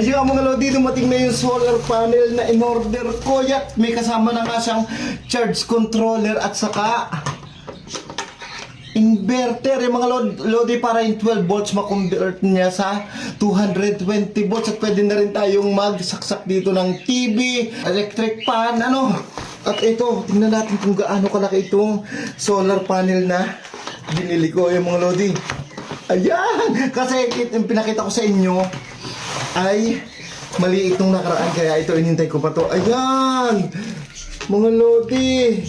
Ayan mga lodi, dumating na yung solar panel na in-order ko. Yan, may kasama na nga siyang charge controller at saka inverter. Yung mga lodi, para yung 12 volts makonvert niya sa 220 volts. At pwede na rin tayong magsaksak dito ng TV, electric fan, ano. At ito, tingnan natin kung gaano kalaki itong solar panel na binili ko. Yung mga lodi, ayan, kasi yung pinakita ko sa inyo ay maliit nung nakaraan, kaya ito inintay ko pa to. Ayan, mga lodi,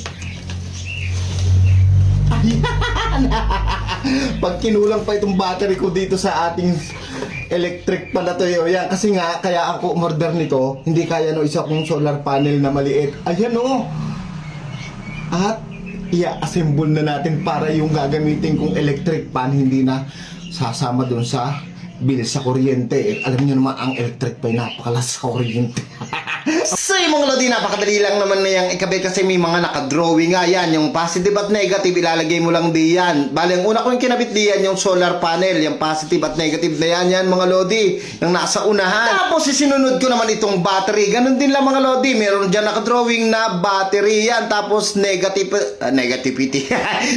ayan. Pag kinulang pa itong battery ko dito sa ating electric pala to yun. Ayan, kasi nga, kaya ako umorder nito, hindi kaya no isa kong solar panel na maliit. Ayan o. At i-assemble na natin para yung gagamitin kong electric pan hindi na sasama dun sa bill sa kuryente. Alam niyo naman, ang electric pan napakalas sa kuryente. So yung mga lodi, napakadali lang naman na yung ikabit kasi may mga nakadrawing nga yan. Yung positive at negative, ilalagay mo lang diyan. Bali, ang una ko yung kinabit diyan, yung solar panel. Yung positive at negative na yan mga lodi, yung nasa unahan. Tapos isinunod ko naman itong battery. Ganun din lang mga lodi, meron dyan nakadrawing na battery yan. Tapos negativity.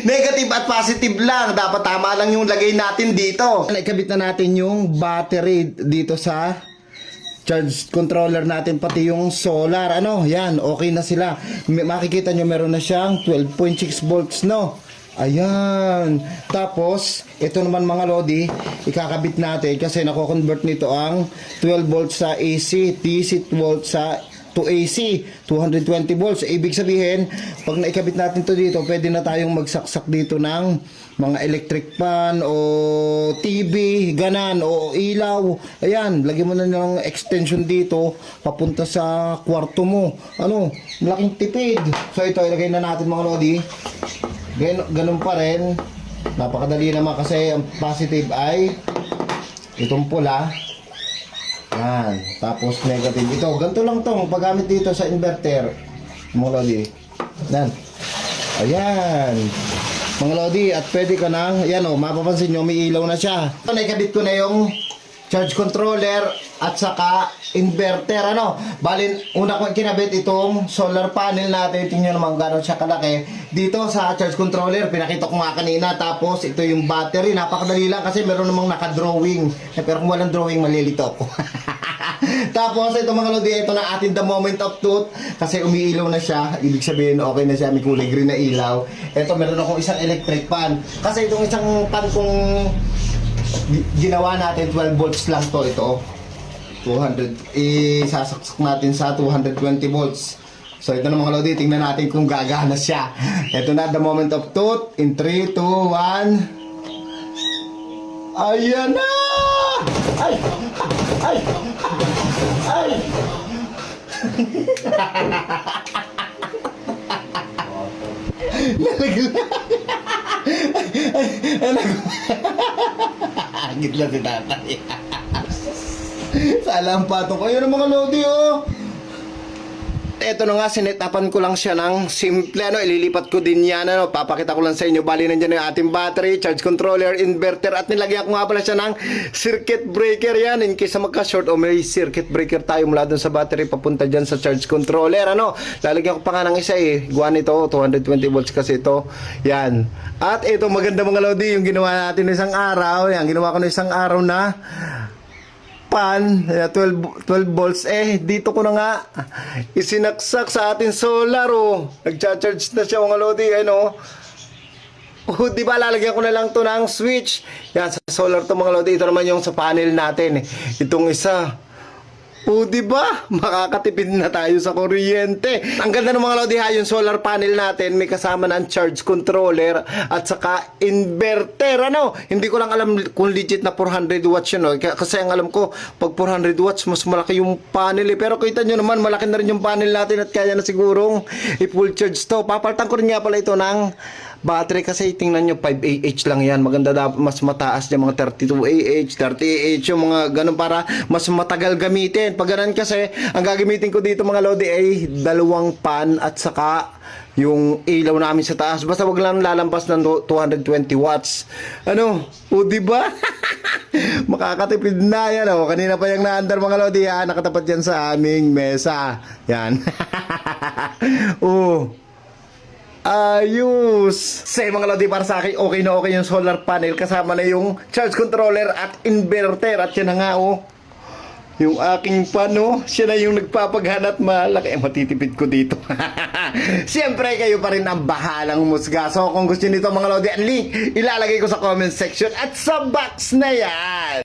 Negative at positive lang. Dapat tama lang yung lagay natin dito. Ikabit na natin yung battery dito sa charge controller natin, pati yung solar, ano, yan, okay na sila. Makikita nyo, meron na siyang 12.6 volts, no? Ayan. Tapos, ito naman mga lodi, ikakabit natin kasi nako-convert nito ang 12 volts sa AC, DC volts sa to AC, 220 volts. Ibig sabihin, pag naikabit natin to dito, pwede na tayong magsaksak dito ng mga electric fan o TV, ganan, o ilaw. Ayan, lagyan mo na ng extension dito, papunta sa kwarto mo. Ano, malaking tipid. So ito, ilagay na natin mga lodi. Ganun pa rin. Napakadali naman kasi ang positive ay itong pula. Yan. Tapos negative. Ito, ganito lang itong paggamit dito sa inverter. Mga lodi. Yan. Ayan. Mga lodi, at pwede ka nang, yan o, mapapansin nyo, may ilaw na siya. Ito, naikabit ko na yung charge controller at saka inverter, ano. Balin, una ko kinabit itong solar panel natin. Tingnan naman gano'n siya kalaki. Dito sa charge controller, pinakita ko nga kanina. Tapos, ito yung battery. Napakadali lang kasi meron namang naka-drawing. Pero kung walang drawing, malilito ako. Tapos, ito mga lodi, ito na atin the moment of truth. Kasi umiilaw na siya. Ibig sabihin, okay na siya. May kulay green na ilaw. Ito, meron akong isang electric fan. Kasi itong isang fan kong ginawa natin, 12 volts lang to. Ito, 200. Isasaksak natin sa 220 volts. So, ito na mga lodi. Tingnan natin kung gagana siya. Ito na, the moment of truth. In 3, 2, 1. Ayan na! Ay! Ay! Ay! Nalaglag. Agit lang si tatay. Salang patong ko. Ayun ang mga lodi, oh. Ito na nga, sinetapan ko lang siya ng simple, ano, ililipat ko din yan, ano, papakita ko lang sa inyo. Bali, nandiyan yung ating battery, charge controller, inverter, at nilagyan ko nga pala siya ng circuit breaker yan, in case na magka-short o may circuit breaker tayo mula dun sa battery papunta dyan sa charge controller, ano. Lalagyan ko pa nga ng isa gawa nito, 220 volts kasi ito, yan. At ito, maganda mga lodi, yung ginawa natin isang araw, yan, ginawa ko na isang araw na pan, 12 volts. Dito ko na nga isinaksak sa ating solar, oh. Nagcha-charge na siya mga lodi, ano. Oh, di ba, lalagyan ko na lang to ng switch. Yan, sa solar to mga lodi. Ito naman yung sa panel natin, itong isa. O, di ba? Makakatipid na tayo sa kuryente. Ang ganda ng mga lodi ha, yung solar panel natin, may kasama ng charge controller at saka inverter, ano? Hindi ko lang alam kung legit na 400 watts yun, no? Kasi ang alam ko, pag 400 watts, mas malaki yung panel, eh. Pero kita nyo naman, malaki na rin yung panel natin at kaya na sigurong i-full charge to. Papalitan ko rin nga pala ito ng battery kasi tingnan nyo 5Ah lang yan. Maganda dapat mas mataas yung mga 32Ah, 30Ah, yung mga ganun para mas matagal gamitin. Pag ganun kasi, ang gagamitin ko dito mga lodi ay 2 pan at saka yung ilaw namin sa taas. Basta wag lang lalampas ng 220 watts. Ano? O diba? Makakatipid na yan. O. Kanina pa yung naandar mga lodi ha. Nakatapat yan sa aming mesa. Yan. Oh. Ayos! Say mga lodi, para sa akin, okay na okay yung solar panel. Kasama na yung charge controller at inverter. At yan na nga oh. Yung aking pano, siya na yung nagpapaghanat malaki. Matitipid ko dito. Siyempre, kayo pa rin ang bahalang musga. So, kung gusto nito mga lodi, ang link ilalagay ko sa comment section at sa box na yan.